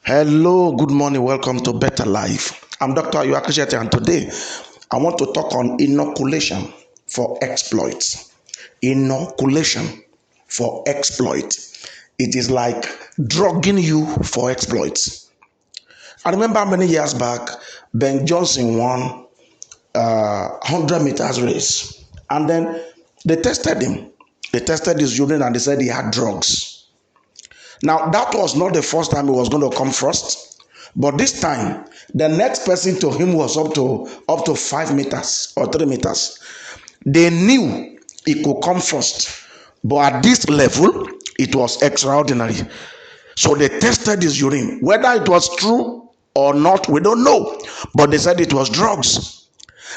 Hello, good morning. Welcome to Better Life. I'm Dr. Inoculation, and today I want to talk on inoculation for exploits. Inoculation for exploit. It is like drugging you for exploits. I remember many years back, Ben Johnson won 100 meters race, and then they tested him. They tested his urine and they said he had drugs. Now, that was not the first time he was going to come first, but this time, the next person to him was up to 5 meters or 3 meters. They knew he could come first, but at this level, it was extraordinary. So they tested his urine. Whether it was true or not, we don't know, but they said it was drugs.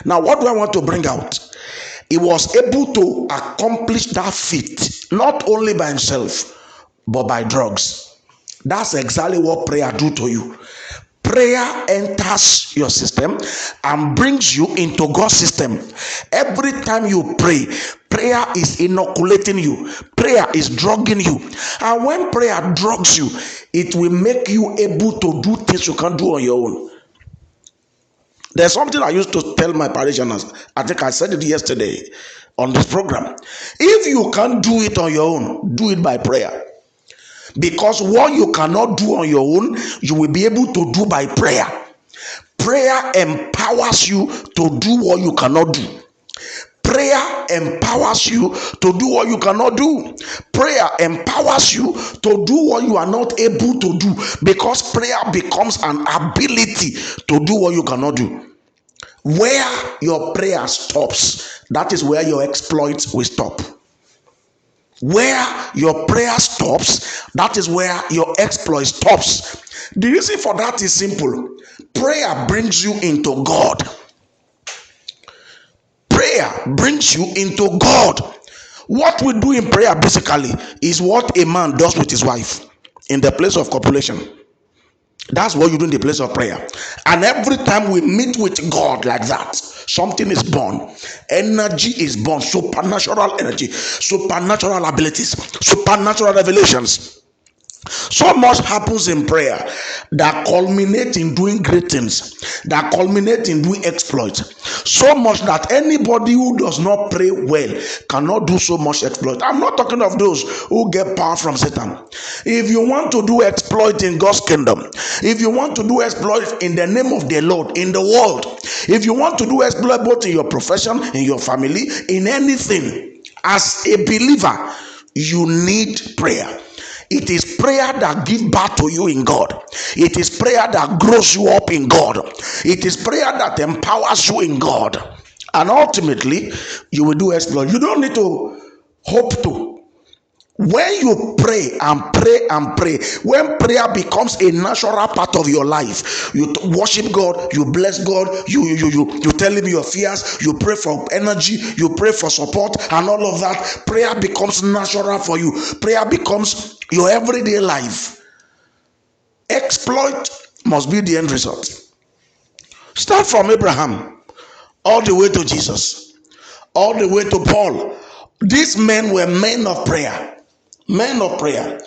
Now, what do I want to bring out? He was able to accomplish that feat not only by himself but by drugs. That's exactly what prayer do to you. Prayer enters your system and brings you into God's system. Every time you pray, prayer is inoculating you. Prayer is drugging you. And when prayer drugs you, it will make you able to do things you can't do on your own. There's something I used to tell my parishioners. I think I said it yesterday on this program. If you can't do it on your own, do it by prayer. Because what you cannot do on your own, you will be able to do by prayer. Prayer empowers you to do what you cannot do. Prayer empowers you to do what you cannot do. Prayer empowers you to do what you are not able to do, because prayer becomes an ability to do what you cannot do. Where your prayer stops, that is where your exploits will stop. Where your prayer stops, that is where your exploit stops. The reason for that is simple. Prayer brings you into God. Prayer brings you into God. What we do in prayer basically is what a man does with his wife in the place of copulation. That's what you do in the place of prayer. And every time we meet with God like that, something is born. Energy is born. Supernatural energy, supernatural abilities, supernatural revelations. So much happens in prayer that culminate in doing great things, that culminate in doing exploits. So much that anybody who does not pray well cannot do so much exploit. I'm not talking of those who get power from Satan. If you want to do exploit in God's kingdom, if you want to do exploit in the name of the Lord, in the world, if you want to do exploit both in your profession, in your family, in anything, as a believer, you need prayer. It is prayer that gives birth to you in God. It is prayer that grows you up in God. It is prayer that empowers you in God. And ultimately, you will do exploit. You don't need to hope to. When you pray and pray and pray, when prayer becomes a natural part of your life, you worship God, you bless God, you tell him your fears, you pray for energy, you pray for support, and all of that. Prayer becomes natural for you. Prayer becomes your everyday life. Exploit must be the end result. Start from Abraham all the way to Jesus, all the way to Paul. These men were men of prayer. Men of prayer.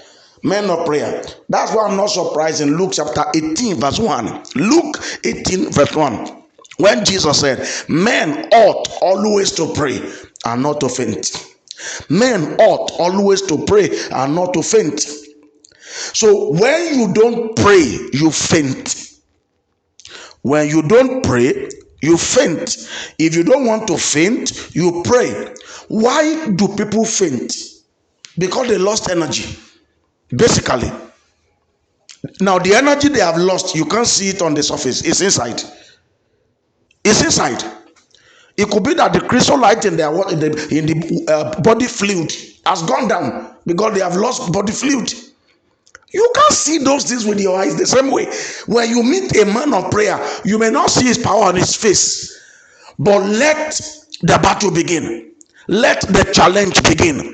Men of prayer. That's why I'm not surprised in Luke chapter 18 verse 1. Luke 18 verse 1. When Jesus said, men ought always to pray and not to faint. Men ought always to pray and not to faint. So when you don't pray, you faint. When you don't pray, you faint. If you don't want to faint, you pray. Why do people faint? Because they lost energy, basically. Now, the energy they have lost, you can't see it on the surface. It's inside. It's inside. It could be that the chrysolite in the body fluid has gone down because they have lost body fluid. You can't see those things with your eyes the same way. When you meet a man of prayer, you may not see his power on his face, but let the battle begin. Let the challenge begin.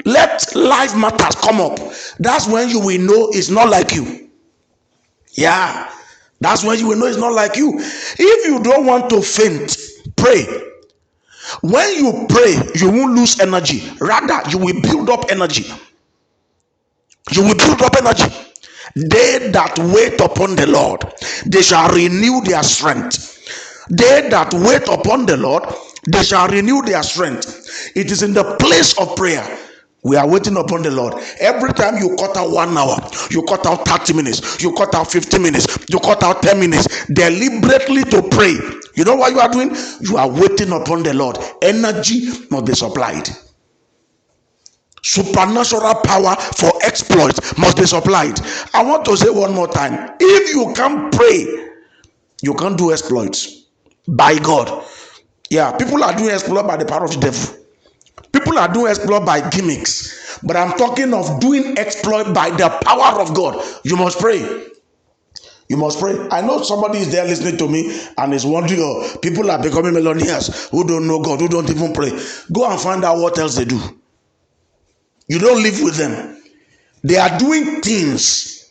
Let life matters come up. That's when you will know it's not like you. Yeah, that's when you will know it's not like you. If you don't want to faint, pray. When you pray, you won't lose energy. Rather, you will build up energy. You will build up energy. They that wait upon the Lord, they shall renew their strength. They that wait upon the Lord, they shall renew their strength. It is in the place of prayer. We are waiting upon the Lord. Every time you cut out 1 hour, you cut out 30 minutes, you cut out 50 minutes, you cut out 10 minutes, deliberately to pray. You know what you are doing? You are waiting upon the Lord. Energy must be supplied. Supernatural power for exploits must be supplied. I want to say one more time. If you can't pray, you can't do exploits. By God. Yeah, people are doing exploit by the power of the devil. People are doing exploit by gimmicks. But I'm talking of doing exploit by the power of God. You must pray. You must pray. I know somebody is there listening to me and is wondering, oh, people are becoming millionaires who don't know God, who don't even pray. Go and find out what else they do. You don't live with them. They are doing things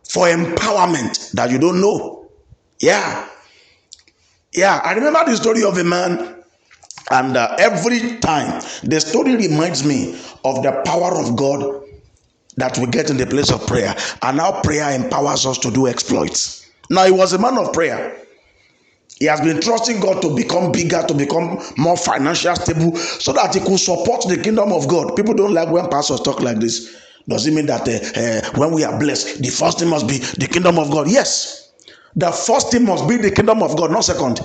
for empowerment that you don't know. Yeah. I remember the story of a man, and every time the story reminds me of the power of God that we get in the place of prayer, and how prayer empowers us to do exploits. Now, he was a man of prayer. He has been trusting God to become bigger, to become more financially stable, so that he could support the kingdom of God. People don't like when pastors talk like this. Does it mean that when we are blessed, the first thing must be the kingdom of God? Yes. The first thing must be the kingdom of God, not second.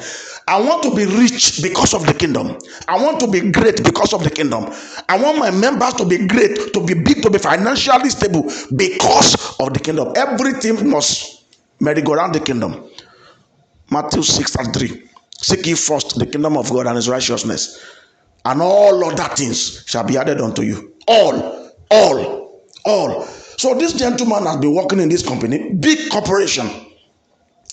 I want to be rich because of the kingdom. I want to be great because of the kingdom. I want my members to be great, to be big, to be financially stable because of the kingdom. Everything must merry-go-round the kingdom. Matthew 6:3. Seek ye first the kingdom of God and his righteousness, and all other things shall be added unto you. All. So this gentleman has been working in this company, big corporation.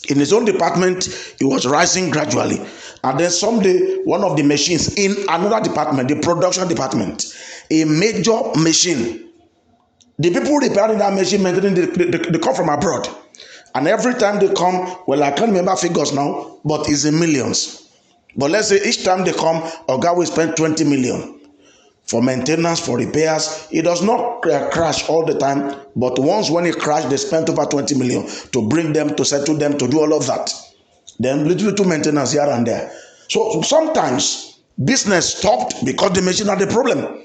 In his own department, he was rising gradually. And then someday, one of the machines in another department, the production department, a major machine, the people repairing that machine, they come from abroad. And every time they come, well, I can't remember figures now, but it's in millions. But let's say each time they come, Oga will spend 20 million for maintenance, for repairs. It does not crash all the time, but once when it crashed, they spent over 20 million to bring them, to settle them, to do all of that. Then little maintenance here and there. So sometimes business stopped because the machine had a problem.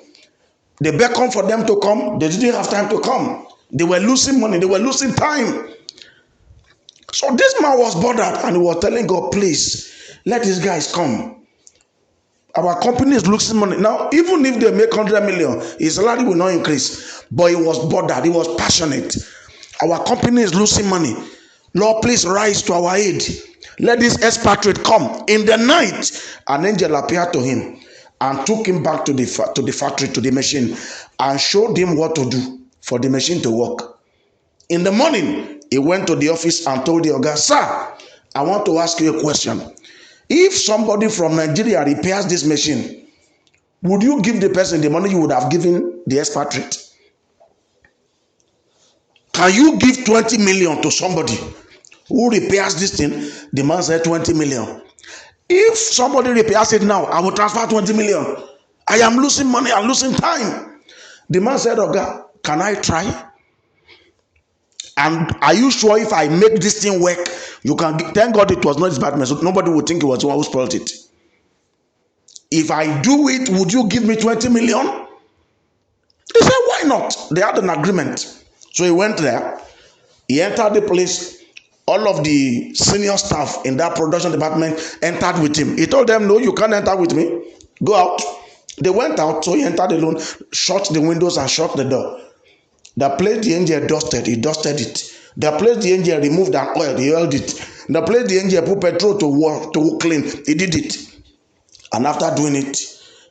They beckoned for them to come. They didn't have time to come. They were losing money. They were losing time. So this man was bothered, and he was telling God, please, let these guys come. Our company is losing money. Now, even if they make 100 million, his salary will not increase. But he was bothered. He was passionate. Our company is losing money. Lord, please rise to our aid. Let this expatriate come. In the night, an angel appeared to him and took him back to the factory, to the machine, and showed him what to do for the machine to work. In the morning, he went to the office and told the Oga, sir, I want to ask you a question. If somebody from Nigeria repairs this machine, would you give the person the money you would have given the expatriate? Can you give 20 million to somebody who repairs this thing? The man said 20 million. If somebody repairs it now, I will transfer 20 million. I am losing money, I'm losing time. The man said, Oga, can I try? And are you sure if I make this thing work, you can thank God it was not his bad man, so nobody would think it was the one who spoiled it. If I do it, would you give me 20 million? He said, why not? They had an agreement. So he went there. He entered the place. All of the senior staff in that production department entered with him. He told them, no, you can't enter with me. Go out. They went out, so he entered alone, shut the windows and shut the door. The place the angel dusted, he dusted it. The place the angel removed an oil, he oiled it. The place the angel put petrol to clean, he did it. And after doing it,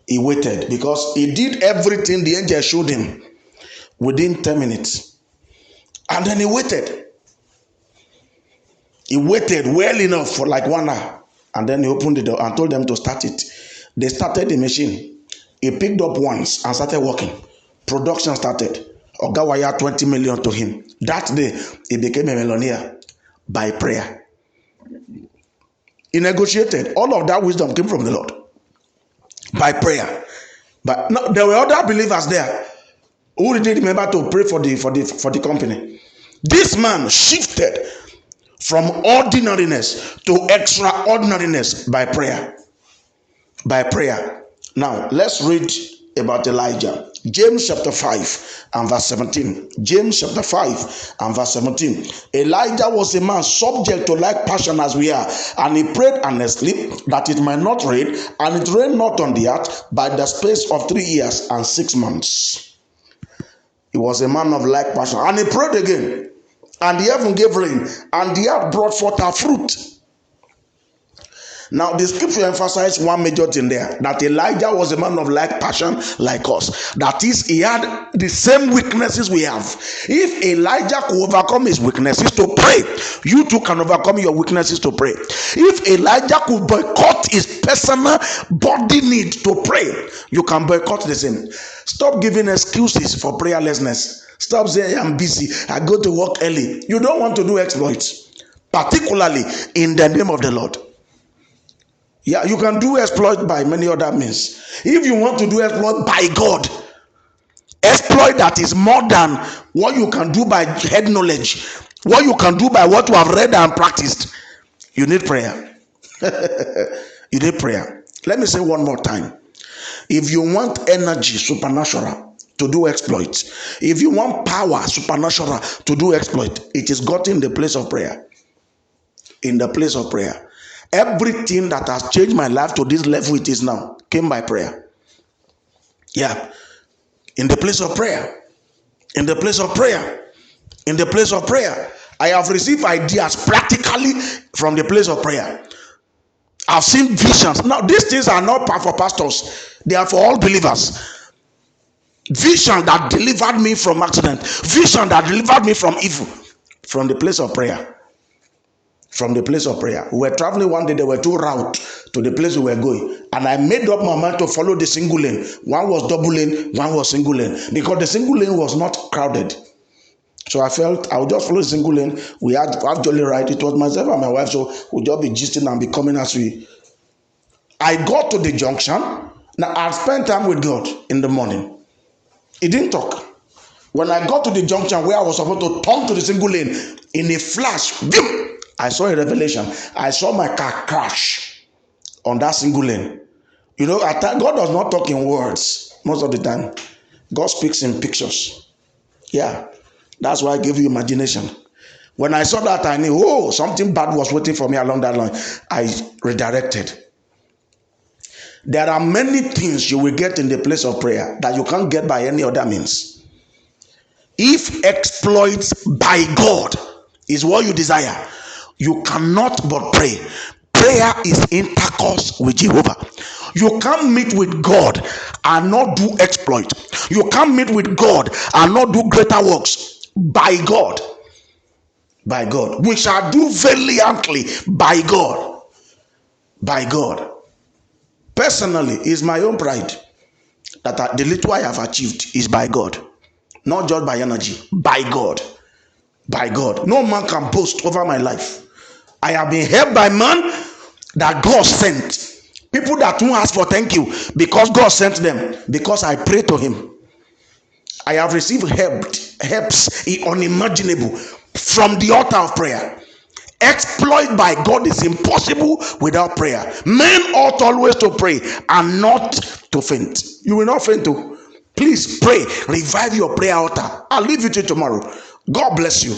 he waited, because he did everything the angel showed him within 10 minutes. And then he waited. He waited well enough for like 1 hour. And then he opened the door and told them to start it. They started the machine. He picked up once and started working. Production started. Oga wired 20 million to him. That day, he became a millionaire by prayer. He negotiated. All of that wisdom came from the Lord by prayer. But no, there were other believers there who didn't remember to pray for the company. This man shifted from ordinariness to extraordinariness by prayer. By prayer. Now, let's read about Elijah. James chapter 5 and verse 17. James chapter 5 and verse 17. Elijah was a man subject to like passion as we are, and he prayed earnestly that it might not rain, and it rained not on the earth by the space of 3 years and 6 months. He was a man of like passion, and he prayed again, and the heaven gave rain, and the earth brought forth her fruit. Now, the scripture emphasizes one major thing there, that Elijah was a man of like passion like us. That is, he had the same weaknesses we have. If Elijah could overcome his weaknesses to pray, you too can overcome your weaknesses to pray. If Elijah could boycott his personal body need to pray, you can boycott the same. Stop giving excuses for prayerlessness. Stop saying, I'm busy, I go to work early. You don't want to do exploits, particularly in the name of the Lord. Yeah, you can do exploit by many other means. If you want to do exploit by God, exploit that is more than what you can do by head knowledge, what you can do by what you have read and practiced, you need prayer. You need prayer. Let me say one more time. If you want energy supernatural to do exploits, if you want power supernatural to do exploit, it is got in the place of prayer. In the place of prayer. Everything that has changed my life to this level it is now came by prayer. Yeah. In the place of prayer. In the place of prayer. In the place of prayer. I have received ideas practically from the place of prayer. I've seen visions. Now, these things are not for pastors. They are for all believers. Vision that delivered me from accident. Vision that delivered me from evil. From the place of prayer. From the place of prayer. We were traveling one day, there were two routes to the place we were going. And I made up my mind to follow the single lane. One was double lane, one was single lane. Because the single lane was not crowded. So I felt I would just follow the single lane. We had jolly ride. It was myself and my wife, so we'd just be gisting and be coming as we. I got to the junction. Now I spent time with God in the morning. He didn't talk. When I got to the junction where I was supposed to turn to the single lane, in a flash, boom, I saw a revelation. I saw my car crash on that single lane. You know, God does not talk in words most of the time. God speaks in pictures. Yeah, that's why I gave you imagination. When I saw that, I knew, oh, something bad was waiting for me along that line. I redirected. There are many things you will get in the place of prayer that you can't get by any other means. If exploits by God is what you desire, you cannot but pray. Prayer is intercourse with Jehovah. You can't meet with God and not do exploit. You can't meet with God and not do greater works by God. By God. We shall do valiantly by God. By God. Personally, it's my own pride that the little I have achieved is by God. Not just by energy, by God. By God. No man can boast over my life. I have been helped by man that God sent. People that won't ask for thank you because God sent them. Because I pray to him. I have received helps unimaginable from the altar of prayer. Exploit by God is impossible without prayer. Men ought always to pray and not to faint. You will not faint too. Please pray. Revive your prayer altar. I'll leave you till tomorrow. God bless you.